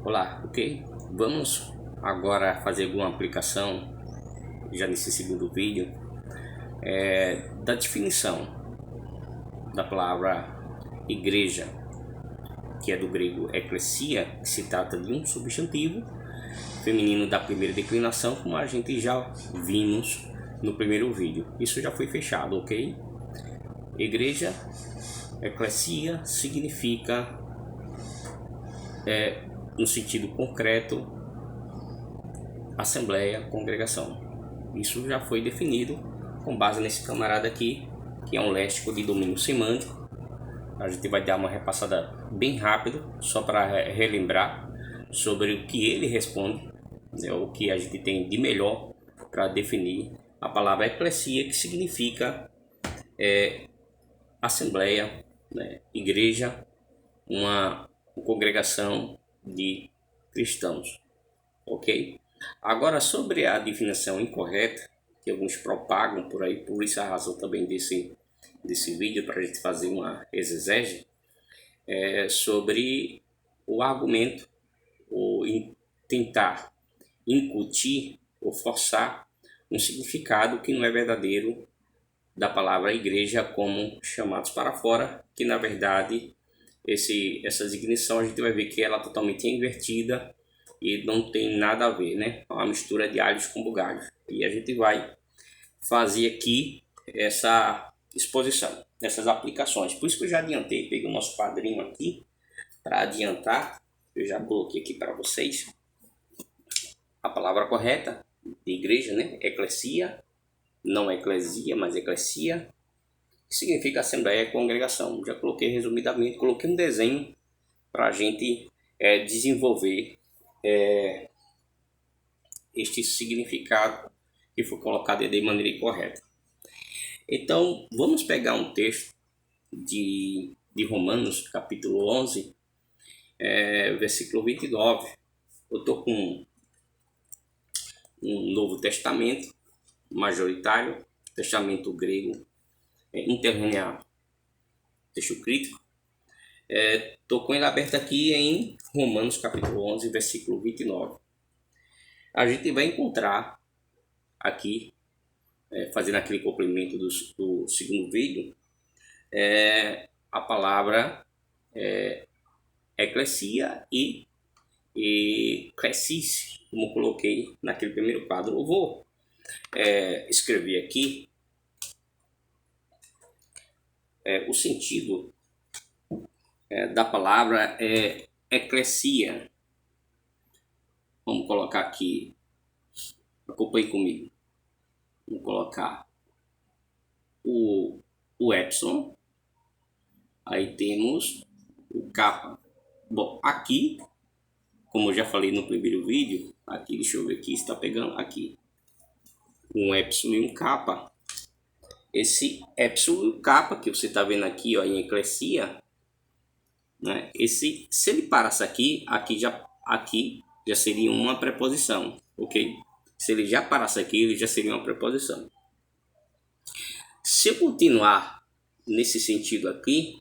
Olá, ok? Vamos agora fazer alguma aplicação, já nesse segundo vídeo, da definição da palavra igreja, que é do grego ekklesia, que se trata de um substantivo feminino da primeira declinação, como a gente já vimos no primeiro vídeo. Isso já foi fechado, ok? Igreja, ekklesia, significa no sentido concreto, assembleia, congregação. Isso já foi definido com base nesse camarada aqui, que é um léxico de domínio semântico. A gente vai dar uma repassada bem rápido, só para relembrar sobre o que ele responde, né, o que a gente tem de melhor para definir a palavra eclesia, que significa assembleia, né, igreja, uma congregação de cristãos, ok? Agora, sobre a definição incorreta que alguns propagam por aí, por isso a razão também desse vídeo, para a gente fazer uma exegese sobre o argumento, ou tentar incutir ou forçar um significado que não é verdadeiro da palavra igreja, como chamados para fora, que na verdade essa definição a gente vai ver que ela é totalmente invertida e não tem nada a ver, né? É uma mistura de alhos com bugalhos. E a gente vai fazer aqui essa exposição, essas aplicações. Por isso que eu já adiantei, peguei o nosso quadrinho aqui para adiantar. Eu já coloquei aqui para vocês a palavra correta de igreja, né? Eclesia, não eclesia, mas eclesia, que significa assembleia e congregação. Já coloquei resumidamente, coloquei um desenho para a gente desenvolver este significado que foi colocado de maneira correta. Então, vamos pegar um texto de Romanos, capítulo 11, versículo 29. Eu estou com um Novo Testamento majoritário, testamento grego interlinear, texto crítico. Estou com ele aberto aqui em Romanos capítulo 11, versículo 29. A gente vai encontrar aqui, fazendo aquele complemento do segundo vídeo, a palavra eclesia e crescice, como coloquei naquele primeiro quadro. Eu vou escrever aqui o sentido da palavra eclesia. Vamos colocar aqui, acompanhe comigo. Vamos colocar o epsilon, aí temos o kappa. Bom, aqui, como eu já falei no primeiro vídeo, aqui, deixa eu ver aqui, está pegando aqui um epsilon e um kappa. Esse epsilon e o kappa que você está vendo aqui, ó, em eclesia, né? Se ele parasse aqui já seria uma preposição, ok? Se ele já parasse aqui, ele já seria uma preposição. Se eu continuar nesse sentido aqui,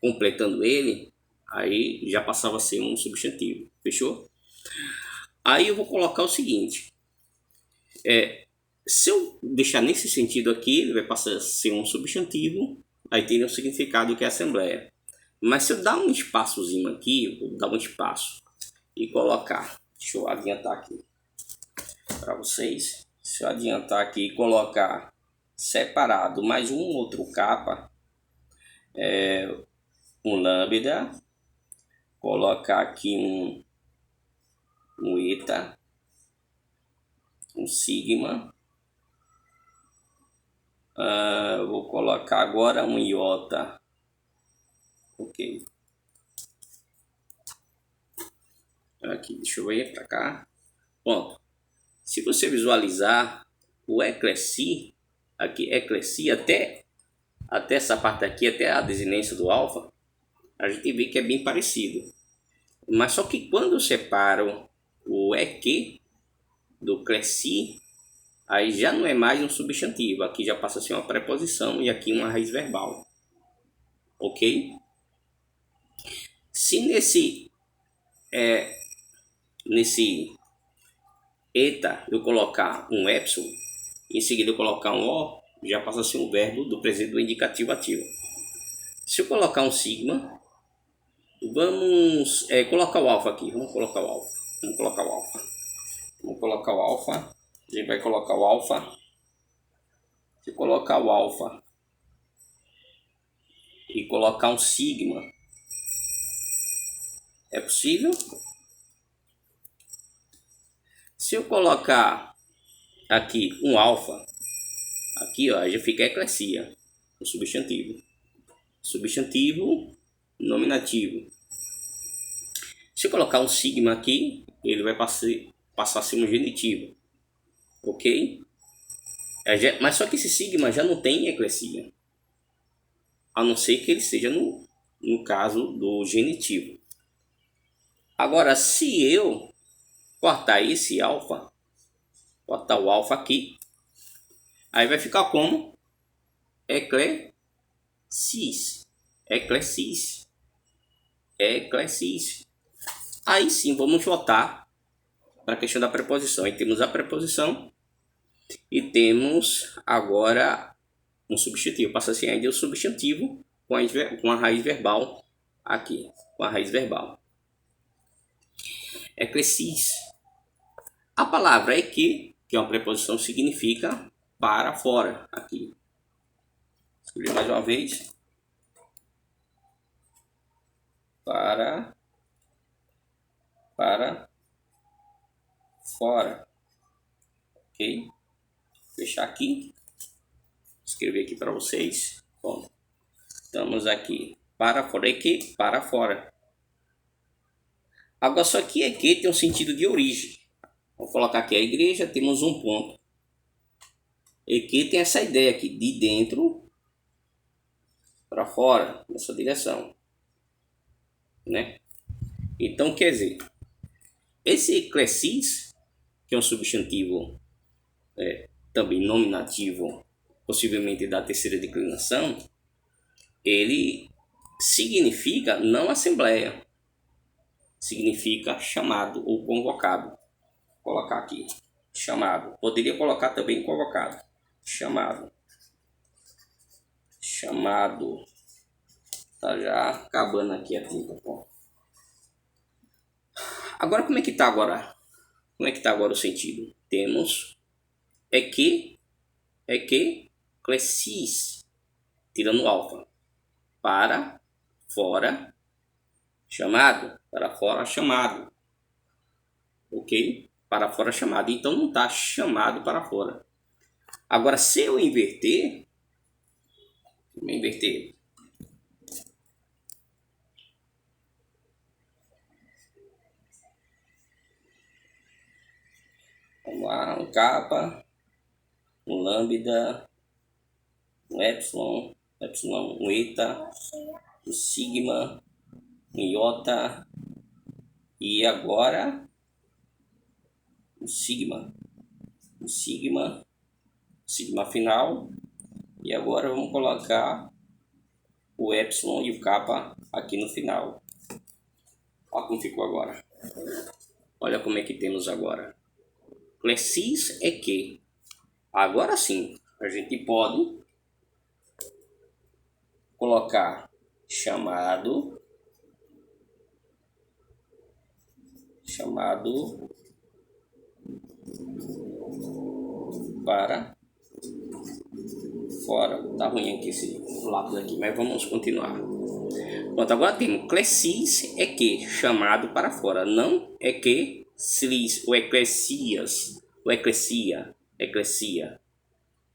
completando ele, aí já passava a ser um substantivo, fechou? Aí eu vou colocar o seguinte, se eu deixar nesse sentido aqui, ele vai passar a ser um substantivo, aí tem um significado que é assembleia. Mas se eu dar um espaçozinho aqui, vou dar um espaço e colocar, deixa eu adiantar aqui para vocês, se eu adiantar aqui e colocar separado mais um outro kappa, um lambda, colocar aqui um eta, um sigma, vou colocar agora um iota, ok, aqui, deixa eu ver para cá, pronto. Se você visualizar o eclesia, aqui eclesia até essa parte aqui, até a desinência do alfa, a gente vê que é bem parecido. Mas só que quando eu separo o eque do clesi, aí já não é mais um substantivo, aqui já passa a ser uma preposição e aqui uma raiz verbal, ok? Se nesse nesse eta eu colocar um epsilon, em seguida eu colocar um o, já passa a ser um verbo do presente do indicativo ativo. Se eu colocar um sigma, vamos colocar o alfa aqui. Vamos colocar o alfa. A gente vai colocar o alfa. Se colocar o alfa e colocar um sigma, é possível? Se eu colocar aqui um alfa, aqui ó, já fica eclesia, o substantivo. Substantivo nominativo. Se eu colocar um sigma aqui, ele vai passar a ser um genitivo. Ok? Mas só que esse sigma já não tem eclesia. A não ser que ele seja no caso do genitivo. Agora, se eu cortar esse alfa, cortar o alfa aqui, aí vai ficar como? Eclesis. Aí sim, vamos voltar para a questão da preposição. Aí temos a preposição e temos agora um substantivo. Passa assim ainda o substantivo com a raiz verbal aqui, com a raiz verbal. Eclesis. A palavra que é uma preposição, significa para fora aqui. Escrever mais uma vez. Para fora. Ok? Fechar aqui. Escrever aqui para vocês. Bom, estamos aqui. Para fora. Para fora. Agora, só que aqui tem um sentido de origem. Vou colocar aqui a igreja, temos um ponto. E aqui tem essa ideia aqui, de dentro para fora, nessa direção. Né? Então, quer dizer, esse eclesis, que é um substantivo também nominativo, possivelmente da terceira declinação, ele significa não assembleia, significa chamado ou convocado. Vou colocar aqui, chamado. Poderia colocar também convocado. Chamado. Tá já acabando aqui a tinta. Agora, como é que tá agora? Como é que tá agora o sentido? Temos eclesis, tirando o alfa. Para fora, chamado. Para fora, chamado. Ok? Para fora, chamado. Então não está chamado para fora. Agora, se eu inverter, vamos lá, um kappa, um lambda, um epsilon, um eta, um sigma, um iota e agora o sigma final, e agora vamos colocar o epsilon e o kappa aqui no final. Olha como ficou agora. Olha como é que temos agora. Eclesis é que. Agora sim, a gente pode colocar chamado para fora. Tá ruim aqui esse lápis aqui, mas vamos continuar. Pronto, agora temos eclesis é que, chamado para fora, não é que ou eclesias, ou eclesia,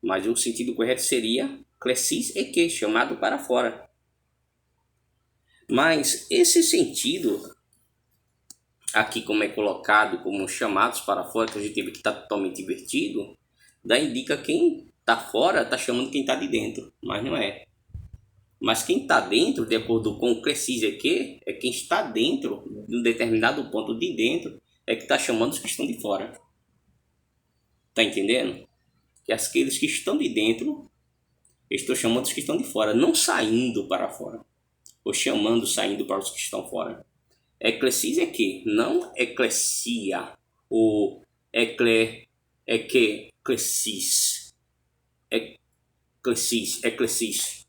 mas o sentido correto seria eclesis é que, chamado para fora. Mas esse sentido aqui, como é colocado como chamados para fora, que a gente teve que estar totalmente invertido, indica quem está fora está chamando quem está de dentro, mas não é. Mas quem está dentro, de acordo com o eclesis aqui, é quem está dentro de um determinado ponto de dentro, é que está chamando os que estão de fora. Tá entendendo? Que aqueles que estão de dentro, estou chamando os que estão de fora, não saindo para fora, ou chamando saindo para os que estão fora. Eclesis é que, não eclesia, ou eclesis, eclesis,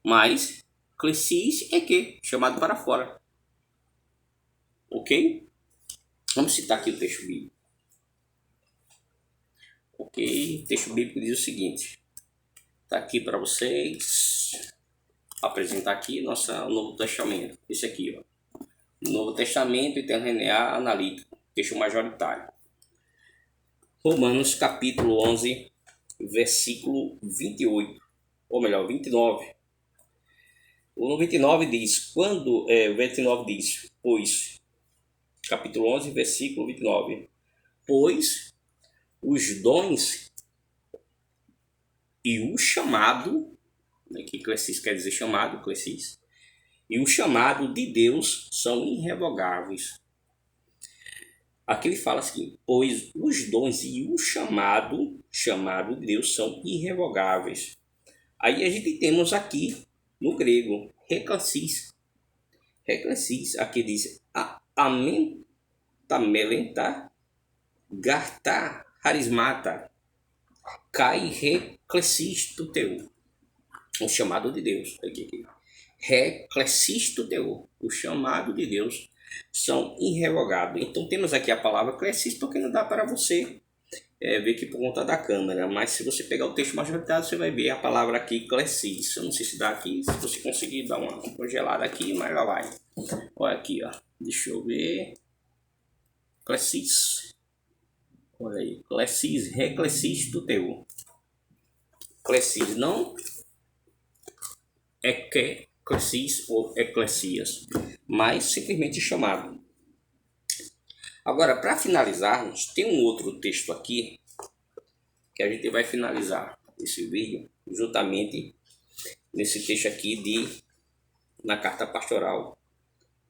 mas clesis é que, chamado para fora, ok? Vamos citar aqui o texto bíblico. Ok, o texto bíblico diz o seguinte, está aqui para vocês, apresentar aqui o Novo Testamento, esse aqui, ó. Novo Testamento e Interlinear Analítico, texto majoritário. Romanos capítulo 11, versículo 28, ou melhor, 29. O 29 diz, o 29 diz, pois, capítulo 11, versículo 29, pois os dons e o chamado, que clesis quer dizer chamado, clesis, e o chamado de Deus são irrevogáveis. Aqui ele fala assim, pois os dons e o chamado de Deus são irrevogáveis. Aí a gente temos aqui no grego, reclesis. Reclesis, aqui diz amen, tamelenta, garta, harismata, kai reclesis tu teu. O chamado de Deus. Aqui. Reclesis tu teu. O chamado de Deus são irrevogáveis. Então temos aqui a palavra clesis, porque não dá para você ver aqui por conta da câmera, mas se você pegar o texto majoritário, você vai ver a palavra aqui clesis. Eu não sei se dá aqui, se você conseguir dar uma congelada aqui, mas lá vai. Olha aqui, ó. Deixa eu ver. Clesis. Olha aí, clesis, reclesis do teu. Clesis não é que clesis ou eclesias, mas simplesmente chamado. Agora, para finalizarmos, tem um outro texto aqui que a gente vai finalizar esse vídeo juntamente nesse texto aqui na carta pastoral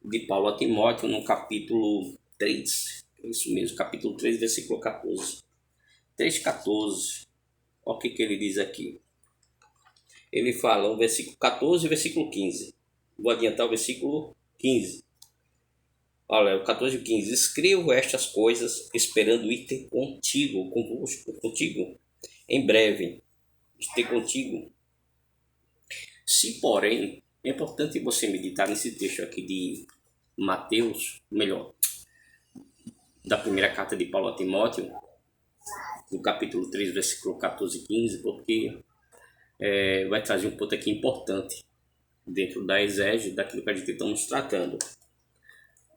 de Paulo a Timóteo, no capítulo 3, isso mesmo, capítulo 3, versículo 14. 3,14. Olha o que ele diz aqui. Ele fala o versículo 14 e o versículo 15. Vou adiantar o versículo 15. Olha, o 14 e 15. Escrevo estas coisas esperando ir ter contigo, em breve. Ter contigo. Se, porém, é importante você meditar nesse texto aqui de Mateus, melhor, da primeira carta de Paulo a Timóteo, no capítulo 3, versículo 14 e 15, porque vai trazer um ponto aqui importante dentro da exégese daquilo que a gente estamos tratando,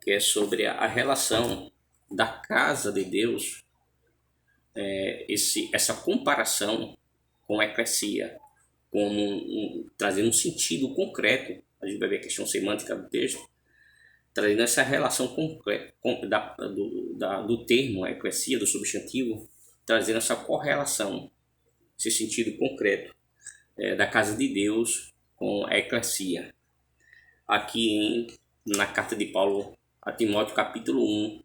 que é sobre a relação da casa de Deus, essa comparação com a eclesia, trazendo um sentido concreto. A gente vai ver a questão semântica do texto, trazendo essa relação concreta do termo eclesia, do substantivo, trazendo essa correlação, esse sentido concreto da casa de Deus com a eclesia. Aqui na carta de Paulo a Timóteo, capítulo 1,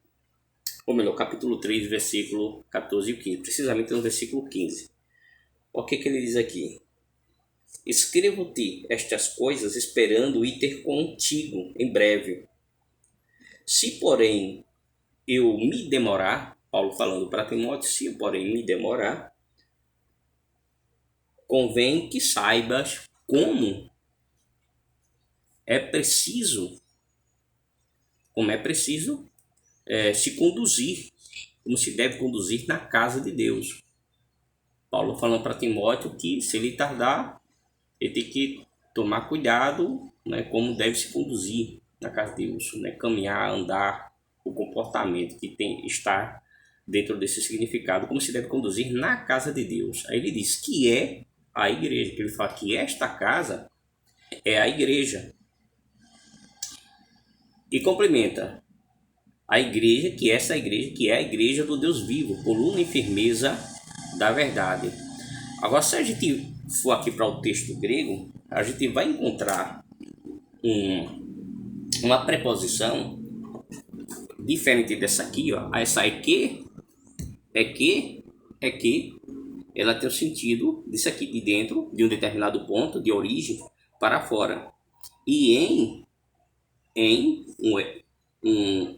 ou melhor, capítulo 3, versículo 14 e 15, precisamente no versículo 15. O que ele diz aqui? Escrevo-te estas coisas esperando ir ter contigo em breve. Se, porém, eu me demorar, Paulo falando para Timóteo, se eu, porém, me demorar, convém que saibas como é preciso se conduzir, como se deve conduzir na casa de Deus. Paulo falando para Timóteo que se ele tardar, ele tem que tomar cuidado, né, como deve se conduzir na casa de Deus, né, caminhar, andar, o comportamento que tem estar dentro desse significado, como se deve conduzir na casa de Deus. Aí ele diz que é a igreja, que ele fala que esta casa é a igreja. E complementa a igreja, que essa igreja, que é a igreja do Deus vivo, coluna e firmeza da verdade. Agora, se a gente for aqui para o texto grego, a gente vai encontrar uma preposição diferente dessa aqui, ó. Essa é que, ela tem o sentido disso aqui, de dentro, de um determinado ponto, de origem, para fora. E um,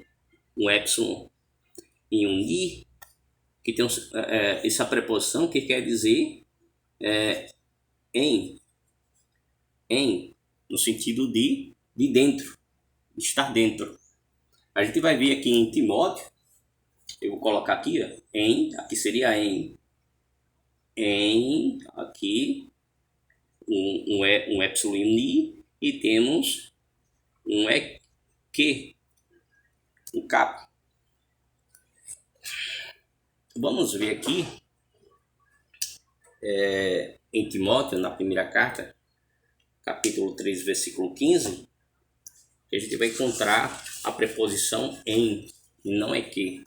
um epsilon e um i, que tem essa preposição que quer dizer em, no sentido de dentro, de estar dentro. A gente vai ver aqui em Timóteo, eu vou colocar aqui, ó, aqui seria aqui um epsilon e um i, e temos um que, um cap. Vamos ver aqui em Timóteo, na primeira carta, capítulo 3, versículo 15, que a gente vai encontrar a preposição em, e não é que.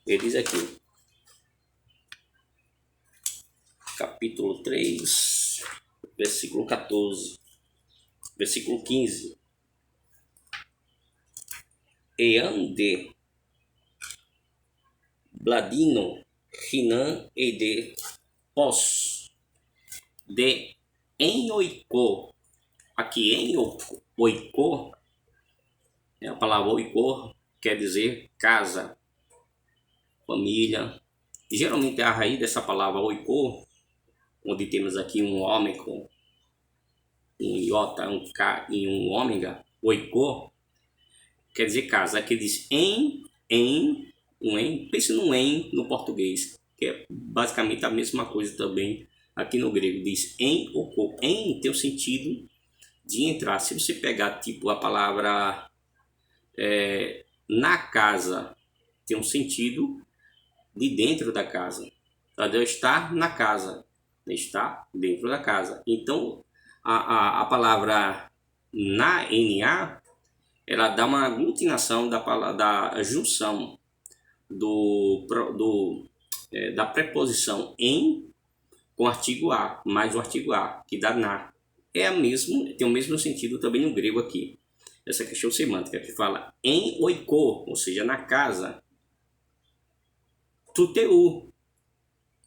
Ele diz aqui, capítulo 3, versículo 14, versículo 15. Eande bladino rinan e de pos de enoiko. Aqui oiko, a palavra oiko quer dizer casa, família. Geralmente a raiz dessa palavra oiko, onde temos aqui um homem com um iota, um k e um ômega, oiko, quer dizer casa. Aqui diz pense no em no português, que é basicamente a mesma coisa também aqui no grego. Diz em ou co. Em tem o sentido de entrar. Se você pegar tipo a palavra na casa, tem um sentido de dentro da casa. Então, estar na casa, está dentro da casa. Então a palavra na ela dá uma aglutinação da junção da preposição em com o artigo a, mais o artigo a, que dá na. Tem o mesmo sentido também no grego aqui. Essa questão semântica que fala em oiko, ou seja, na casa. Tuteu.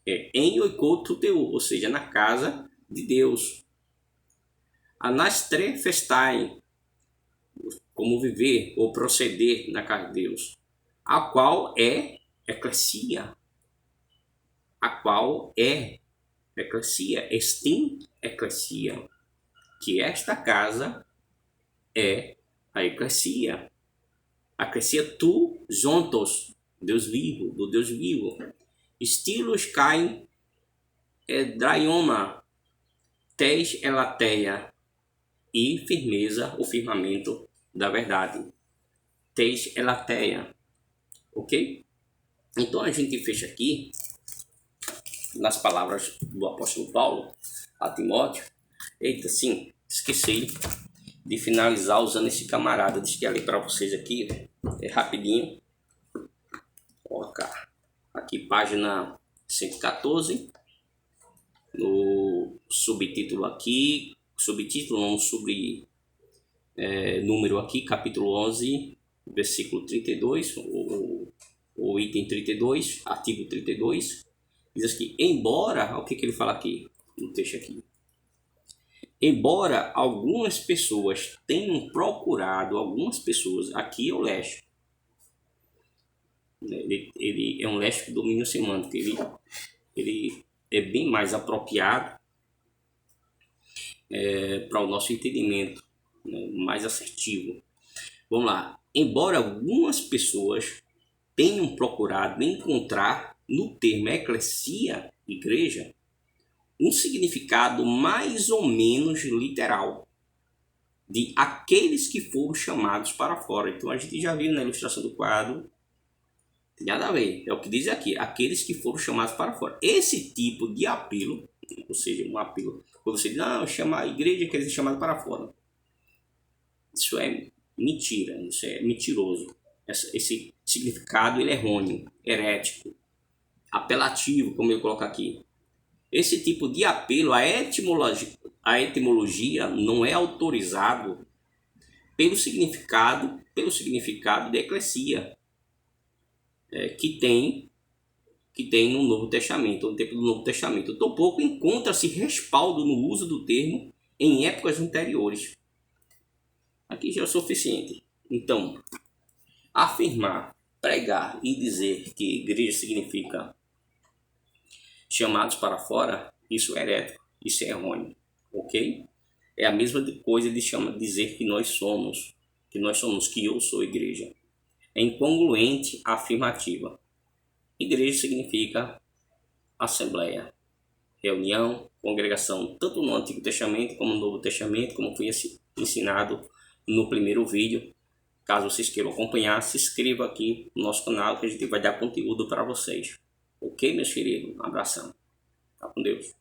Em oiko tuteu, ou seja, na casa de Deus. Anastre festai, como viver ou proceder na casa de Deus, a qual é eclesia, a qual é eclesia, estim eclesia, que esta casa é a eclesia tu juntos, Deus vivo, do Deus vivo, estilos caem draioma, tes elateia, e firmeza, o firmamento da verdade, tes elateia, ok? Então a gente fecha aqui nas palavras do apóstolo Paulo a Timóteo. Eita, sim, esqueci de finalizar usando esse camarada. Deixa eu ler para vocês aqui, rapidinho. Colocar aqui página 114, no subtítulo aqui, subtítulo não, número aqui, capítulo 11, versículo 32, o item 32, artigo 32, diz aqui, embora, o que ele fala aqui, no texto aqui, embora algumas pessoas tenham procurado, aqui é o léxico, ele é um léxico de domínio semântico, ele é bem mais apropriado para o nosso entendimento, né, mais assertivo. Vamos lá. Embora algumas pessoas tenham procurado encontrar no termo eclesia, igreja, um significado mais ou menos literal de aqueles que foram chamados para fora. Então a gente já viu na ilustração do quadro, tem nada a ver, é o que diz aqui, aqueles que foram chamados para fora. Esse tipo de apelo, ou seja, um apelo, quando você diz, não, chama a igreja quer dizer chamado para fora. Isso é mentira, isso é mentiroso. Esse significado ele é errôneo, herético, apelativo, como eu coloco aqui. Esse tipo de apelo, a etimologia não é autorizado pelo significado de eclesia que tem no Novo Testamento, no tempo do Novo Testamento. Tampouco encontra-se respaldo no uso do termo em épocas anteriores. Aqui já é o suficiente. Então, Afirmar, pregar e dizer que igreja significa chamados para fora, isso é herético, isso é errôneo, ok? É a mesma coisa de dizer que nós somos, que eu sou igreja. É incongruente a afirmativa. Igreja significa assembleia, reunião, congregação, tanto no Antigo Testamento como no Novo Testamento, como foi ensinado no primeiro vídeo. Caso vocês queiram acompanhar, se inscreva aqui no nosso canal que a gente vai dar conteúdo para vocês. Ok, meus queridos? Um abração. Tá com Deus.